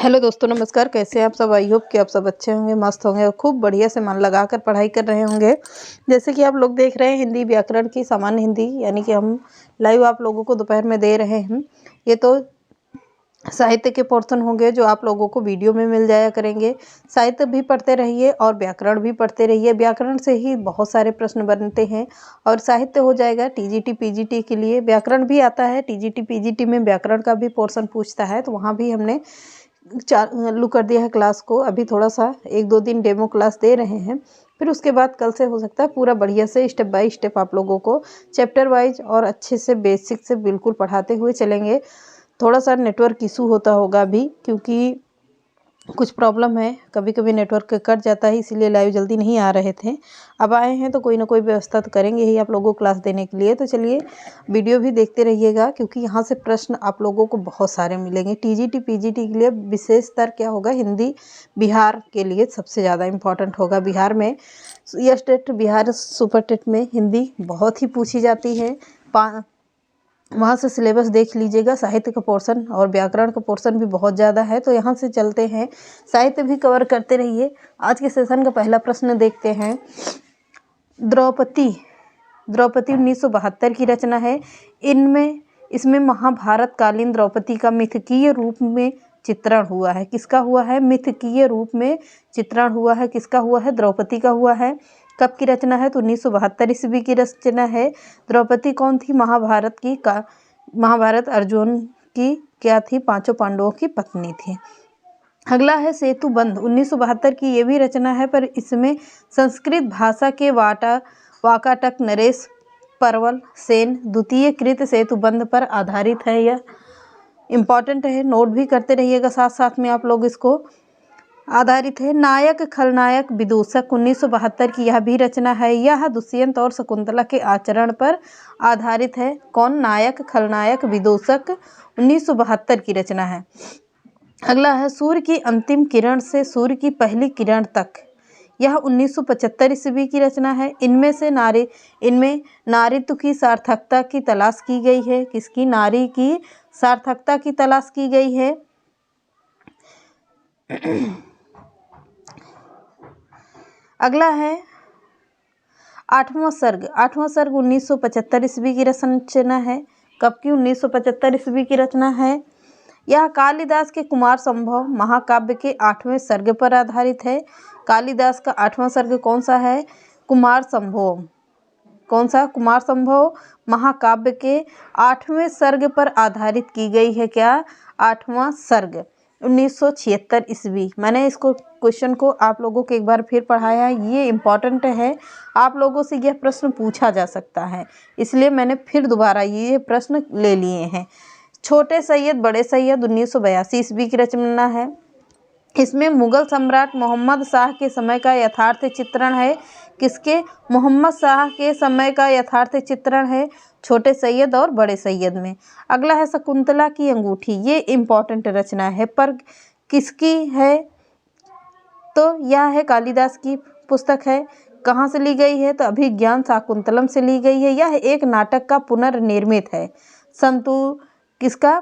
Hello दोस्तों, नमस्कार। कैसे हैं आप सब? आई होप कि आप सब अच्छे होंगे, मस्त होंगे और खूब बढ़िया से मन लगाकर पढ़ाई कर रहे होंगे। जैसे कि आप लोग देख रहे हैं हिंदी व्याकरण की सामान्य हिंदी, यानी कि हम लाइव आप लोगों को दोपहर में दे रहे हैं। ये तो साहित्य के पोर्शन होंगे जो आप लोगों को वीडियो में मिल जाया करेंगे। साहित्य भी पढ़ते रहिए और व्याकरण भी पढ़ते रहिए। व्याकरण से ही बहुत सारे प्रश्न बनते हैं और साहित्य हो जाएगा टीजीटी पीजीटी के लिए। व्याकरण भी आता है, टीजीटी पीजीटी में व्याकरण का भी पोर्शन पूछता है, तो वहाँ भी हमने चालू कर दिया है क्लास को। अभी थोड़ा सा 1-2 दिन डेमो क्लास दे रहे हैं, फिर उसके बाद कल से हो सकता है पूरा बढ़िया से स्टेप बाय स्टेप आप लोगों को चैप्टर वाइज और अच्छे से बेसिक से बिल्कुल पढ़ाते हुए चलेंगे। थोड़ा सा नेटवर्क इशू होता होगा अभी, क्योंकि कुछ प्रॉब्लम है, कभी कभी नेटवर्क कट जाता है, इसीलिए लाइव जल्दी नहीं आ रहे थे। अब आए हैं तो कोई ना कोई व्यवस्था तो करेंगे ही आप लोगों को क्लास देने के लिए। तो चलिए वीडियो भी देखते रहिएगा, क्योंकि यहाँ से प्रश्न आप लोगों को बहुत सारे मिलेंगे। टीजीटी पीजीटी के लिए विशेषतर क्या होगा, हिंदी बिहार के लिए सबसे ज़्यादा इम्पोर्टेंट होगा। बिहार में यह स्टेट, बिहार सुपर टेट में हिंदी बहुत ही पूछी जाती है। वहाँ से सिलेबस देख लीजिएगा। साहित्य का पोर्शन और व्याकरण का पोर्शन भी बहुत ज़्यादा है, तो यहाँ से चलते हैं। साहित्य भी कवर करते रहिए। आज के सेशन का पहला प्रश्न देखते हैं। द्रौपदी 1972 की रचना है। इसमें महाभारत कालीन द्रौपदी का मिथकीय रूप में चित्रण हुआ है। किसका हुआ है? मिथकीय रूप में चित्रण हुआ है। किसका हुआ है? द्रौपदी का हुआ है। कब की रचना है? तो 1972 ईस्वी की रचना है। द्रौपदी कौन थी? महाभारत अर्जुन की क्या थी? 5 पांडवों की पत्नी थी। अगला है सेतुबंध 1972 की, ये भी रचना है, पर इसमें संस्कृत भाषा के वाकाटक नरेश परवल सेन द्वितीय कृत सेतुबंध पर आधारित है। यह इम्पॉर्टेंट है, नोट भी करते रहिएगा साथ साथ में आप लोग इसको। आधारित है। नायक खलनायक विदूषक 1972 की यह भी रचना है। यह दुष्यंत और शकुंतला के आचरण पर आधारित है। कौन? नायक खलनायक विदूषक 1972 की रचना है। अगला है सूर्य की अंतिम किरण से सूर्य की पहली किरण तक, यह 1975 ईस्वी की रचना है। इनमें नारीत्व की सार्थकता की तलाश की गई है। किसकी? नारी की सार्थकता की तलाश की गई है। अगला है आठवां सर्ग 1975 ईस्वी की रचना है। कब की? 1975 ईस्वी की रचना है। यह कालिदास के कुमार संभव महाकाव्य के 8वें सर्ग पर आधारित है। कालिदास का 8वां सर्ग कौन सा है? कुमार संभव। कौन सा? कुमार संभव महाकाव्य के 8वें सर्ग पर आधारित की गई है। क्या? 8वां सर्ग 1976 ईस्वी। मैंने इसको क्वेश्चन को आप लोगों को एक बार फिर पढ़ाया है, ये इम्पॉर्टेंट है। आप लोगों से यह प्रश्न पूछा जा सकता है, इसलिए मैंने फिर दोबारा ये प्रश्न ले लिए हैं। छोटे सैयद बड़े सैयद 1982 ईस्वी की रचना है। इसमें मुगल सम्राट मोहम्मद शाह के समय का यथार्थ चित्रण है। किसके? मोहम्मद शाह के समय का यथार्थ चित्रण है छोटे सैयद और बड़े सैयद में। अगला है शकुंतला की अंगूठी, ये इम्पॉर्टेंट रचना है, पर किसकी है? तो यह है कालिदास की पुस्तक है। कहाँ से ली गई है? तो अभिज्ञान शाकुंतलम से ली गई है। यह एक नाटक का पुनर्निर्मित है। किसका?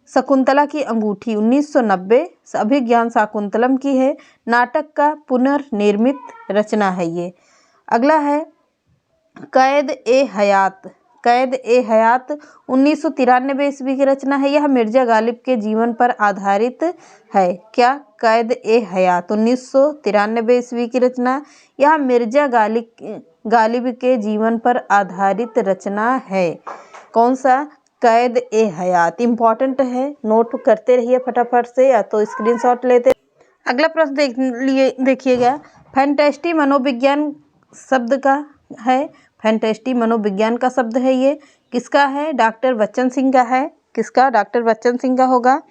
शकुंतला की अंगूठी 1990 अभिज्ञान शाकुंतलम की है। नाटक का पुनर्निर्मित रचना है ये। अगला है कैद ए हयात 1993 ईस्वी की रचना है। यह मिर्जा गालिब के जीवन पर आधारित है। क्या? कैद ए हयात 1993 ईस्वी की रचना। यह मिर्जा गालिब के जीवन पर आधारित रचना है। कौन सा? कैद ए हयात। इम्पॉर्टेंट है, नोट करते रहिए फटाफट से, या तो स्क्रीनशॉट लेते। अगला प्रश्न देखिएगा। फैंटेस्टी मनोविज्ञान शब्द का है। फैंटेस्टी मनोविज्ञान का शब्द है ये। किसका है? डॉक्टर बच्चन सिंह का है। किसका? डॉक्टर बच्चन सिंह का होगा।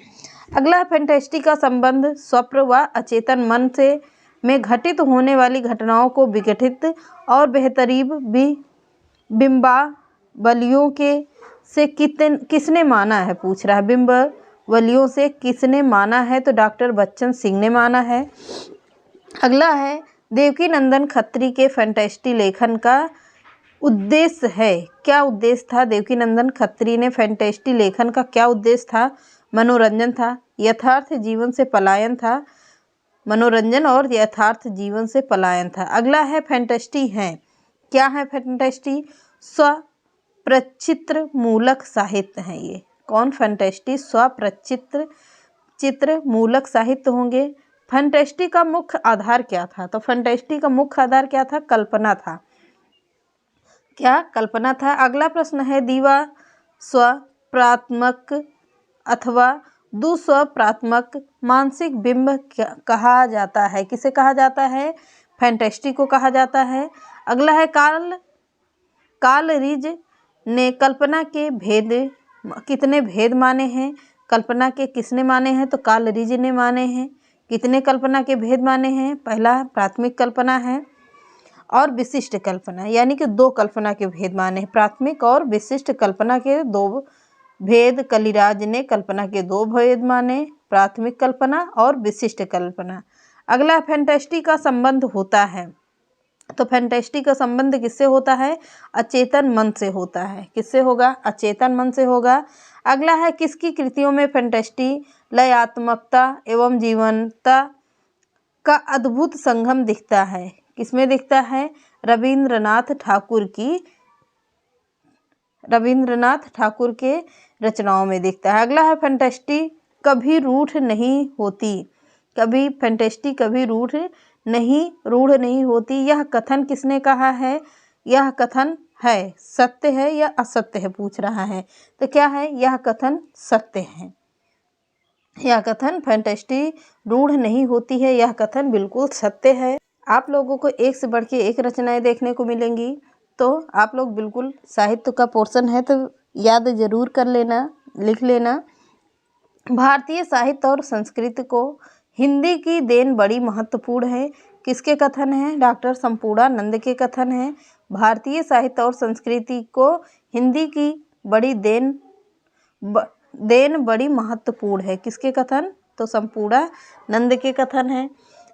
अगला फैंटेस्टी का संबंध स्वप्न व अचेतन मन से में घटित होने वाली घटनाओं को विघटित और बेहतरीन बिंबावलियों के से किसने माना है? पूछ रहा है। बिंबावलियों से किसने माना है? तो डॉक्टर बच्चन सिंह ने माना है। अगला है देवकीनंदन खत्री के फैंटेस्टी लेखन का उद्देश्य है। क्या उद्देश्य था? देवकीनंदन खत्री ने फैंटेस्टी लेखन का क्या उद्देश्य था? मनोरंजन था। यथार्थ जीवन से पलायन था। मनोरंजन और यथार्थ जीवन से पलायन था। अगला है फैंटेस्टी है। क्या है फैंटेस्टी? स्वप्रचित्र मूलक साहित्य है ये। कौन? फैंटेस्टी स्वप्रचित्र चित्र मूलक साहित्य होंगे। फैंटेस्टी का मुख्य आधार क्या था? तो फैंटेस्टी का मुख्य आधार क्या था? कल्पना था। क्या? कल्पना था। अगला प्रश्न है दीवा स्वप्रात्मक अथवा दुस्वप्रात्मक मानसिक बिंब कहा जाता है। किसे कहा जाता है? फैंटेस्टी को कहा जाता है। अगला है कार्लरिज ने कल्पना के भेद कितने भेद माने हैं? कल्पना के किसने माने हैं? तो कार्लरिज ने माने हैं। कितने कल्पना के भेद माने हैं? पहला प्राथमिक कल्पना है और विशिष्ट कल्पना, यानी कि 2 कल्पना के भेद माने हैं। प्राथमिक और विशिष्ट कल्पना के 2 भेद कलिराज ने कल्पना के 2 भेद माने, प्राथमिक कल्पना और विशिष्ट कल्पना। अगला फैंटेस्टी का संबंध होता है। तो फैंटेस्टी का संबंध किससे होता है? अचेतन मन से होता है। किससे होगा? अचेतन मन से होगा। अगला है किसकी कृतियों में फैंटेस्टी लयात्मकता एवं जीवंतता का अद्भुत संगम दिखता है? किसमें दिखता है? रविंद्रनाथ ठाकुर के रचनाओं में दिखता है। अगला है फैंटेस्टी कभी रूढ़ नहीं होती। फैंटेस्टी कभी रूढ़ नहीं होती। यह कथन किसने कहा है? यह कथन है सत्य है या असत्य है पूछ रहा है। तो क्या है? यह कथन सत्य है। यह कथन फैंटेस्टी रूढ़ नहीं होती है, यह कथन बिल्कुल सत्य है। आप लोगों को एक से बढ़ के एक रचनाएं देखने को मिलेंगी, तो आप लोग बिल्कुल साहित्य का पोर्शन है तो याद जरूर कर लेना, लिख लेना। भारतीय साहित्य और संस्कृति को हिंदी की देन बड़ी महत्वपूर्ण है। किसके कथन है? डॉक्टर संपूर्णानंद के कथन है। भारतीय साहित्य और संस्कृति को हिंदी की बड़ी देन बड़ी महत्वपूर्ण है। किसके कथन? तो संपूर्णानंद के कथन है।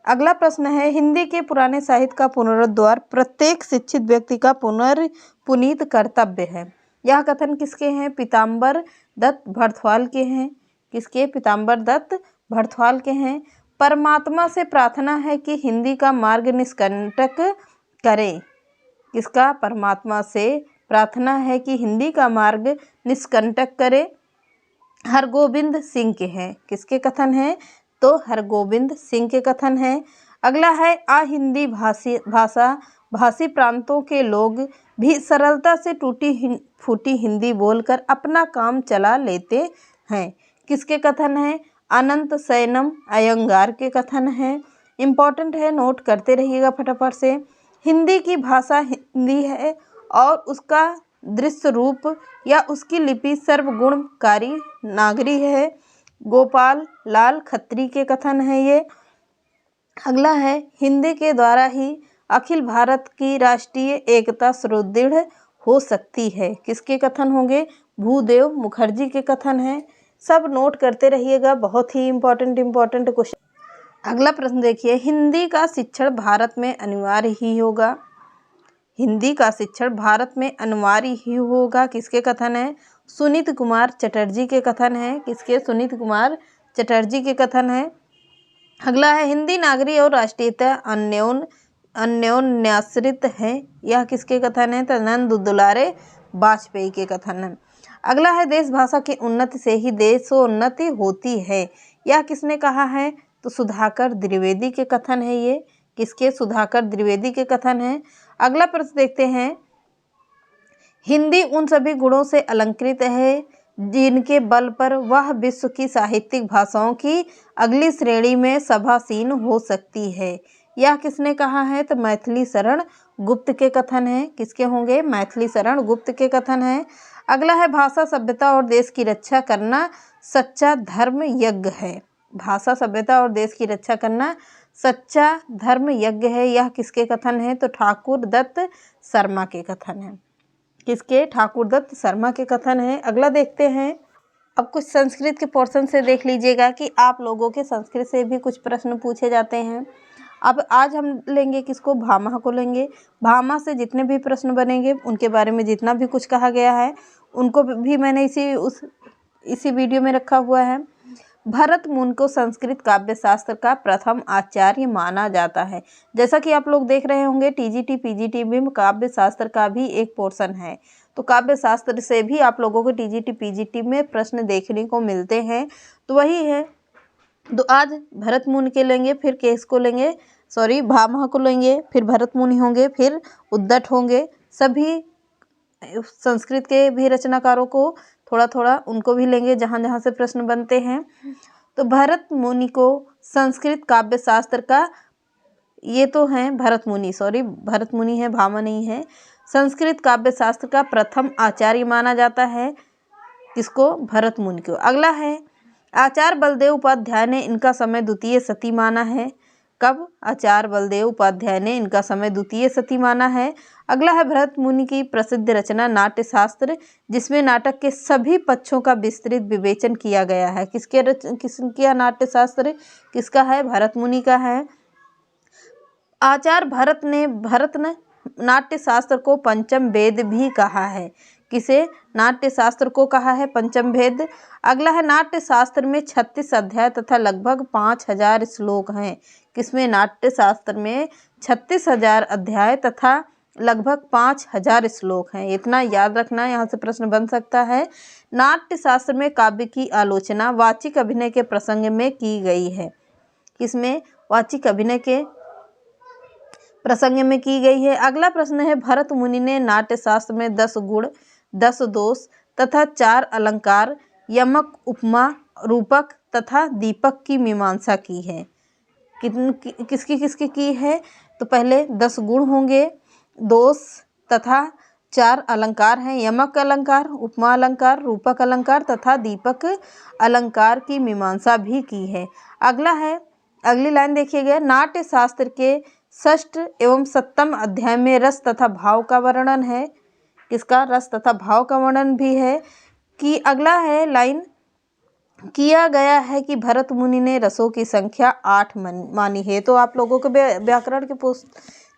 अगला प्रश्न है हिंदी के पुराने साहित्य का पुनरुद्धार प्रत्येक शिक्षित व्यक्ति का पुनीत कर्तव्य है। यह कथन किसके हैं? पीताम्बर दत्त भरद्वाज के हैं। किसके? पीताम्बर दत्त भरद्वाज के हैं। परमात्मा से प्रार्थना है कि हिंदी का मार्ग निष्कंटक करे। किसका? परमात्मा से प्रार्थना है कि हिंदी का मार्ग निष्कंटक करे। हरगोविंद सिंह के हैं। किसके कथन है? तो हरगोविंद सिंह के कथन है। अगला है अहिंदी भाषी प्रांतों के लोग भी सरलता से टूटी फूटी हिंदी बोलकर अपना काम चला लेते हैं। किसके कथन है? अनंत सैनम अयंगार के कथन है। इम्पॉर्टेंट है, नोट करते रहिएगा फटाफट से। हिंदी की भाषा हिंदी है और उसका दृश्य रूप या उसकी लिपि सर्वगुणकारी नागरी है। गोपाल लाल खत्री के कथन है ये। अगला है हिंदी के द्वारा ही अखिल भारत की राष्ट्रीय एकता सुदृढ़ हो सकती है। किसके कथन होंगे? भूदेव मुखर्जी के कथन है। सब नोट करते रहिएगा, बहुत ही इम्पोर्टेंट क्वेश्चन। अगला प्रश्न देखिए, हिंदी का शिक्षण भारत में अनिवार्य ही होगा। हिंदी का शिक्षण भारत में अनिवार्य ही होगा। किसके कथन है? सुनीत कुमार चटर्जी के कथन है। किसके? सुनीत कुमार चटर्जी के कथन है। अगला है हिंदी नागरी और राष्ट्रीयता अन्योन्याश्रित है। यह किसके कथन है? तो नंद दुलारे वाजपेयी के कथन है। अगला है देश भाषा की उन्नति से ही देशोन्नति होती है। यह किसने कहा है? तो सुधाकर द्विवेदी के कथन है ये। किसके? सुधाकर द्विवेदी के कथन है। अगला प्रश्न देखते हैं, हिंदी उन सभी गुणों से अलंकृत है जिनके बल पर वह विश्व की साहित्यिक भाषाओं की अगली श्रेणी में सभासीन हो सकती है। यह किसने कहा है? तो मैथिली शरण गुप्त के कथन है। किसके होंगे? मैथिली शरण गुप्त के कथन है। अगला है भाषा सभ्यता और देश की रक्षा करना सच्चा धर्म यज्ञ है। भाषा सभ्यता और देश की रक्षा करना सच्चा धर्म यज्ञ है। यह किसके कथन है? तो ठाकुर दत्त शर्मा के कथन है। किसके? ठाकुर दत्त शर्मा के कथन है। अगला देखते हैं, अब कुछ संस्कृत के पोर्शन से देख लीजिएगा कि आप लोगों के संस्कृत से भी कुछ प्रश्न पूछे जाते हैं। अब आज हम लेंगे किसको? भामा को लेंगे। भामा से जितने भी प्रश्न बनेंगे उनके बारे में जितना भी कुछ कहा गया है उनको भी मैंने इसी वीडियो में रखा हुआ है। भरत मुनि को संस्कृत काव्य शास्त्र का प्रथम आचार्य माना जाता है। जैसा कि आप लोग देख रहे होंगे टीजीटी पीजीटी में काव्य शास्त्र का भी एक पोर्शन है, तो काव्य शास्त्र से भी आप लोगों को टीजीटी पीजीटी में प्रश्न देखने को मिलते हैं, तो वही है। तो आज भरत मुनि के लेंगे, फिर किसको लेंगे, सॉरी भामह को लेंगे, फिर भरत मुनि होंगे, फिर उद्दट होंगे। सभी संस्कृत के भी रचनाकारों को थोड़ा थोड़ा उनको भी लेंगे जहाँ जहाँ से प्रश्न बनते हैं। तो भरत मुनि को संस्कृत काव्य शास्त्र का, ये तो हैं भरत मुनि, सॉरी भरत मुनि है, भामा नहीं है। संस्कृत काव्य शास्त्र का प्रथम आचार्य माना जाता है, किसको, भरत मुनि को। अगला है आचार्य बलदेव उपाध्याय ने इनका समय द्वितीय सती माना है। कब, आचार्य बलदेव उपाध्याय ने इनका समय द्वितीय सती माना है। अगला है भरत मुनि की प्रसिद्ध रचना नाट्य शास्त्र, जिसमें नाटक के सभी पक्षों का विस्तृत विवेचन किया गया है। किसका नाट्य शास्त्र, किसका है, भरत मुनि का है। आचार्य भरत ने नाट्य शास्त्र को पंचम वेद भी कहा है। किसे, नाट्य शास्त्र को कहा है पंचम वेद। अगला है नाट्य शास्त्र में 36 अध्याय तथा लगभग 5000 श्लोक हैं। किसमें, नाट्य शास्त्र में 36,000 अध्याय तथा लगभग 5000 श्लोक हैं। इतना याद रखना, यहाँ से प्रश्न बन सकता है। नाट्य शास्त्र में काव्य की आलोचना वाचिक अभिनय के प्रसंग में की गई है। किसमें, वाचिक अभिनय के प्रसंग में की गई है। अगला प्रश्न है भरत मुनि ने नाट्य शास्त्र में 10 गुण, 10 दोष तथा 4 अलंकार, यमक, उपमा, रूपक तथा दीपक की मीमांसा की है। किसकी किसकी की है, तो पहले 10 गुण होंगे, दोष तथा 4 अलंकार हैं, यमक अलंकार, उपमा अलंकार, रूपक अलंकार तथा दीपक अलंकार की मीमांसा भी की है। अगला है, अगली लाइन देखिएगा, नाट्य शास्त्र के 6ठ एवं 7वें अध्याय में रस तथा भाव का वर्णन है। किसका, रस तथा भाव का वर्णन भी है। कि अगला है लाइन, किया गया है कि भरत मुनि ने रसों की संख्या 8 मानी है। तो आप लोगों को व्याकरण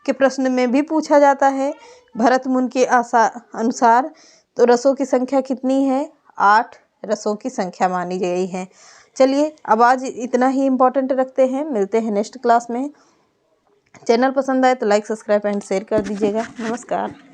के प्रश्न में भी पूछा जाता है भरत मुनि के अनुसार, तो रसों की संख्या कितनी है, 8 रसों की संख्या मानी गई है। चलिए अब आज इतना ही इम्पोर्टेंट रखते हैं, मिलते हैं नेक्स्ट क्लास में। चैनल पसंद आए तो लाइक, सब्सक्राइब एंड शेयर कर दीजिएगा। नमस्कार।